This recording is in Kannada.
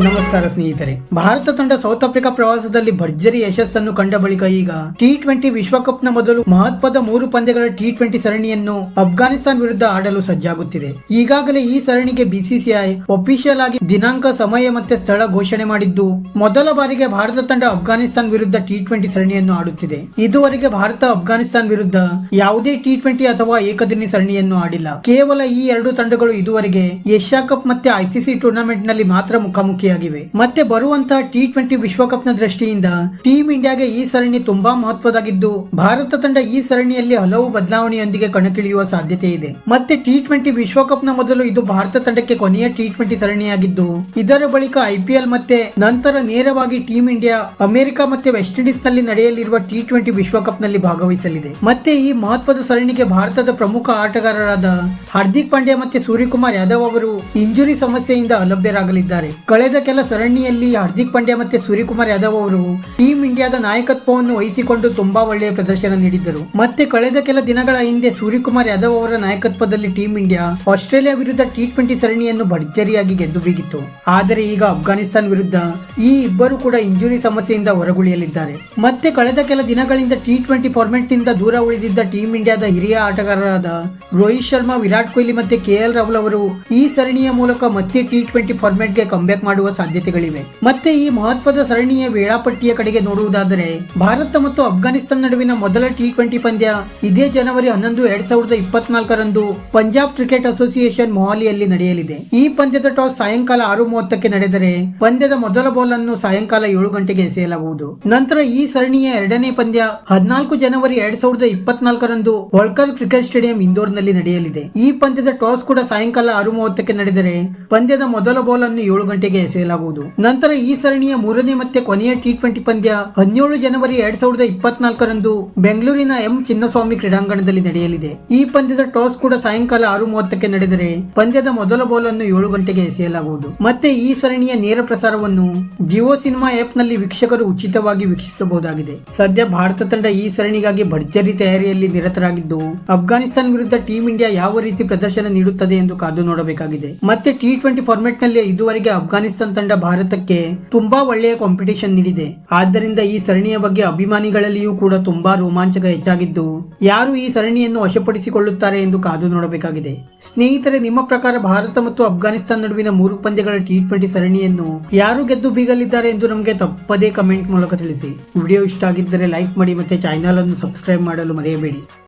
ನಮಸ್ಕಾರ ಸ್ನೇಹಿತರೆ. ಭಾರತ ತಂಡ ಸೌತ್ ಆಫ್ರಿಕಾ ಪ್ರವಾಸದಲ್ಲಿ ಭರ್ಜರಿ ಯಶಸ್ಸನ್ನು ಕಂಡ ಬಳಿಕ ಈಗ T20 ವಿಶ್ವಕಪ್ನ ಮೊದಲು ಮಹತ್ವದ 3 ಪಂದ್ಯಗಳ T20 ಸರಣಿಯನ್ನು ಅಫ್ಘಾನಿಸ್ತಾನ ವಿರುದ್ಧ ಆಡಲು ಸಜ್ಜಾಗುತ್ತಿದೆ. ಈಗಾಗಲೇ ಈ ಸರಣಿಗೆ BCCI ಒಫಿಷಿಯಲ್ ಆಗಿ ದಿನಾಂಕ, ಸಮಯ ಮತ್ತೆ ಸ್ಥಳ ಘೋಷಣೆ ಮಾಡಿದ್ದು, ಮೊದಲ ಬಾರಿಗೆ ಭಾರತ ತಂಡ ಅಫ್ಘಾನಿಸ್ತಾನ ವಿರುದ್ಧ T20 ಸರಣಿಯನ್ನು ಆಡುತ್ತಿದೆ. ಇದುವರೆಗೆ ಭಾರತ ಅಫ್ಘಾನಿಸ್ತಾನ ವಿರುದ್ಧ ಯಾವುದೇ T20 ಅಥವಾ ಏಕದಿನ ಸರಣಿಯನ್ನು ಆಡಿಲ್ಲ. ಕೇವಲ ಈ ಎರಡು ತಂಡಗಳು ಇದುವರೆಗೆ ಏಷ್ಯಾ ಕಪ್ ಮತ್ತೆ ICC ಟೂರ್ನಮೆಂಟ್ ನಲ್ಲಿ ಮಾತ್ರ ಮುಖಾಮುಖಿಯಾಗಿವೆ. ಮತ್ತೆ ಬರುವಂತಹ T20 ವಿಶ್ವಕಪ್ ನ ದೃಷ್ಟಿಯಿಂದ ಟೀಮ್ ಇಂಡಿಯಾಗೆ ಈ ಸರಣಿ ತುಂಬಾ ಮಹತ್ವದಾಗಿದ್ದು, ಭಾರತ ತಂಡ ಈ ಸರಣಿಯಲ್ಲಿ ಹಲವು ಬದಲಾವಣೆಯೊಂದಿಗೆ ಕಣಕ್ಕಿಳಿಯುವ ಸಾಧ್ಯತೆ ಇದೆ. ಮತ್ತೆ T20 ವಿಶ್ವಕಪ್ ನ ಮೊದಲು ಇದು ಭಾರತ ತಂಡಕ್ಕೆ ಕೊನೆಯ T20 ಸರಣಿಯಾಗಿದ್ದು, ಇದರ ಬಳಿಕ IPL ಮತ್ತೆ ನಂತರ ನೇರವಾಗಿ ಟೀಮ್ ಇಂಡಿಯಾ ಅಮೆರಿಕ ಮತ್ತೆ ವೆಸ್ಟ್ ಇಂಡೀಸ್ ನಲ್ಲಿ ನಡೆಯಲಿರುವ T20 ವಿಶ್ವಕಪ್ ನಲ್ಲಿ ಭಾಗವಹಿಸಲಿದೆ. ಮತ್ತೆ ಈ ಮಹತ್ವದ ಸರಣಿಗೆ ಭಾರತದ ಪ್ರಮುಖ ಆಟಗಾರರಾದ ಹಾರ್ದಿಕ್ ಪಾಂಡ್ಯ ಮತ್ತೆ ಸೂರ್ಯಕುಮಾರ್ ಯಾದವ್ ಅವರು ಇಂಜುರಿ ಸಮಸ್ಯೆಯಿಂದ ಅಲಭ್ಯರಾಗಲಿದ್ದಾರೆ. ಕಳೆದ ಕೆಲ ಸರಣಿಯಲ್ಲಿ ಹಾರ್ದಿಕ್ ಪಾಂಡ್ಯ ಮತ್ತೆ ಸೂರ್ಯಕುಮಾರ್ ಯಾದವ್ ಅವರು ಟೀಮ್ ಇಂಡಿಯಾದ ನಾಯಕತ್ವವನ್ನು ವಹಿಸಿಕೊಂಡು ತುಂಬಾ ಒಳ್ಳೆಯ ಪ್ರದರ್ಶನ ನೀಡಿದ್ದರು. ಮತ್ತೆ ಕಳೆದ ಕೆಲ ದಿನಗಳ ಹಿಂದೆ ಸೂರ್ಯಕುಮಾರ್ ಯಾದವ್ ಅವರ ನಾಯಕತ್ವದಲ್ಲಿ ಟೀಮ್ ಇಂಡಿಯಾ ಆಸ್ಟ್ರೇಲಿಯಾ ವಿರುದ್ಧ T20 ಸರಣಿಯನ್ನು ಭರ್ಜರಿಯಾಗಿ ಗೆದ್ದು ಬೀಗಿತ್ತು. ಆದರೆ ಈಗ ಅಫ್ಘಾನಿಸ್ತಾನ ವಿರುದ್ಧ ಈ ಇಬ್ಬರು ಕೂಡ ಇಂಜುರಿ ಸಮಸ್ಯೆಯಿಂದ ಹೊರಗುಳಿಯಲಿದ್ದಾರೆ. ಮತ್ತೆ ಕಳೆದ ಕೆಲ ದಿನಗಳಿಂದ T20 ಫಾರ್ಮೆಟ್ ನಿಂದ ದೂರ ಉಳಿದಿದ್ದ ಟೀಮ್ ಇಂಡಿಯಾದ ಹಿರಿಯ ಆಟಗಾರರಾದ ರೋಹಿತ್ ಶರ್ಮಾ, ವಿರಾಟ್ ಕೊಹ್ಲಿ ಮತ್ತೆ KL ರಾಹುಲ್ ಅವರು ಈ ಸರಣಿಯ ಮೂಲಕ ಮತ್ತೆ T20 ಫಾರ್ಮೆಟ್ ಗೆ ಕಂಬ್ಯಾಕ್ ಮಾಡುವ ಸಾಧ್ಯತೆಗಳಿವೆ. ಮತ್ತೆ ಈ ಮಹತ್ವದ ಸರಣಿಯ ವೇಳಾಪಟ್ಟಿಯ ಕಡೆಗೆ ನೋಡುವುದಾದರೆ, ಭಾರತ ಮತ್ತು ಅಫ್ಘಾನಿಸ್ತಾನ ನಡುವಿನ ಮೊದಲ T20 ಪಂದ್ಯ ಇದೇ ಜನವರಿ 11, 2024 ರಂದು ಪಂಜಾಬ್ ಕ್ರಿಕೆಟ್ ಅಸೋಸಿಯೇಷನ್ ಮೊಹಾಲಿಯಲ್ಲಿ ನಡೆಯಲಿದೆ. ಈ ಪಂದ್ಯದ ಟಾಸ್ ಸಾಯಂಕಾಲ 6:30ಕ್ಕೆ ನಡೆದರೆ ಪಂದ್ಯದ ಮೊದಲ ಬಾಲ್ ಅನ್ನು ಸಾಯಂಕಾಲ 7 ಗಂಟೆಗೆ ಎಸೆಯಲಾಗುವುದು. ನಂತರ ಈ ಸರಣಿಯ ಎರಡನೇ ಪಂದ್ಯ 14 ಜನವರಿ 2024 ರಂದು ಹೋಳ್ಕರ್ ಕ್ರಿಕೆಟ್ ಸ್ಟೇಡಿಯಂ ಇಂದೋರ್ನಲ್ಲಿ ನಡೆಯಲಿದೆ. ಈ ಪಂದ್ಯದ ಟಾಸ್ ಕೂಡ ಸಾಯಂಕಾಲ 6:30ಕ್ಕೆ ನಡೆದರೆ ಪಂದ್ಯದ ಮೊದಲ ಬಾಲ್ ಅನ್ನು 7 ಗಂಟೆಗೆ ಎಸೆಯಲಾಗುವುದು. ನಂತರ ಈ ಸರಣಿಯ ಮೂರನೇ ಮತ್ತೆ ಕೊನೆಯ T20 ಪಂದ್ಯ 17 ಜನವರಿ 2024 ರಂದು ಬೆಂಗಳೂರಿನ M ಚಿನ್ನಸ್ವಾಮಿ ಕ್ರೀಡಾಂಗಣದಲ್ಲಿ ನಡೆಯಲಿದೆ. ಈ ಪಂದ್ಯದ ಟಾಸ್ ಕೂಡ ಸಾಯಂಕಾಲ 6:30ಕ್ಕೆ ನಡೆದರೆ ಪಂದ್ಯದ ಮೊದಲ ಬಾಲ್ ಅನ್ನು 7 ಗಂಟೆಗೆ ಎಸೆಯಲಾಗುವುದು. ಮತ್ತೆ ಈ ಸರಣಿಯ ನೇರ ಪ್ರಸಾರವನ್ನು ಜಿಯೋ ಸಿನಿಮಾ ಆಪ್ ನಲ್ಲಿ ವೀಕ್ಷಕರು ಉಚಿತವಾಗಿ ವೀಕ್ಷಿಸಬಹುದಾಗಿದೆ. ಸದ್ಯ ಭಾರತ ತಂಡ ಈ ಸರಣಿಗಾಗಿ ಭರ್ಜರಿ ತಯಾರಿಯಲ್ಲಿ ನಿರತರಾಗಿದ್ದು, ಅಫ್ಘಾನಿಸ್ತಾನ ವಿರುದ್ಧ ಟೀಮ್ ಇಂಡಿಯಾ ಯಾವ ರೀತಿ ಪ್ರದರ್ಶನ ನೀಡುತ್ತದೆ ಎಂದು ಕಾದು ನೋಡಬೇಕಾಗಿದೆ. ಮತ್ತೆ T20 ಫಾರ್ಮೆಟ್ ನಲ್ಲಿ ಇದುವರೆಗೆ ಅಫ್ಘಾನಿಸ್ತಾನ ತಂಡ ಭಾರತಕ್ಕೆ ತುಂಬಾ ಒಳ್ಳೆಯ ಕಾಂಪಿಟೇಷನ್ ನೀಡಿದೆ. ಆದ್ದರಿಂದ ಈ ಸರಣಿಯ ಬಗ್ಗೆ ಅಭಿಮಾನಿಗಳಲ್ಲಿಯೂ ಕೂಡ ತುಂಬಾ ರೋಮಾಂಚಕ ಹೆಚ್ಚಾಗಿದ್ದು, ಯಾರು ಈ ಸರಣಿಯನ್ನು ವಶಪಡಿಸಿಕೊಳ್ಳುತ್ತಾರೆ ಎಂದು ಕಾದು ನೋಡಬೇಕಾಗಿದೆ. ಸ್ನೇಹಿತರೆ, ನಿಮ್ಮ ಪ್ರಕಾರ ಭಾರತ ಮತ್ತು ಅಫ್ಘಾನಿಸ್ತಾನ ನಡುವಿನ 3 ಪಂದ್ಯಗಳ T20 ಸರಣಿಯನ್ನು ಯಾರು ಗೆದ್ದು ಬೀಗಲಿದ್ದಾರೆ ಎಂದು ನಮಗೆ ತಪ್ಪದೇ ಕಮೆಂಟ್ ಮೂಲಕ ತಿಳಿಸಿ. ವಿಡಿಯೋ ಇಷ್ಟ ಆಗಿದ್ದರೆ ಲೈಕ್ ಮಾಡಿ ಮತ್ತೆ ಚಾನೆಲ್ ಅನ್ನು ಸಬ್ಸ್ಕ್ರೈಬ್ ಮಾಡಲು ಮರೆಯಬೇಡಿ.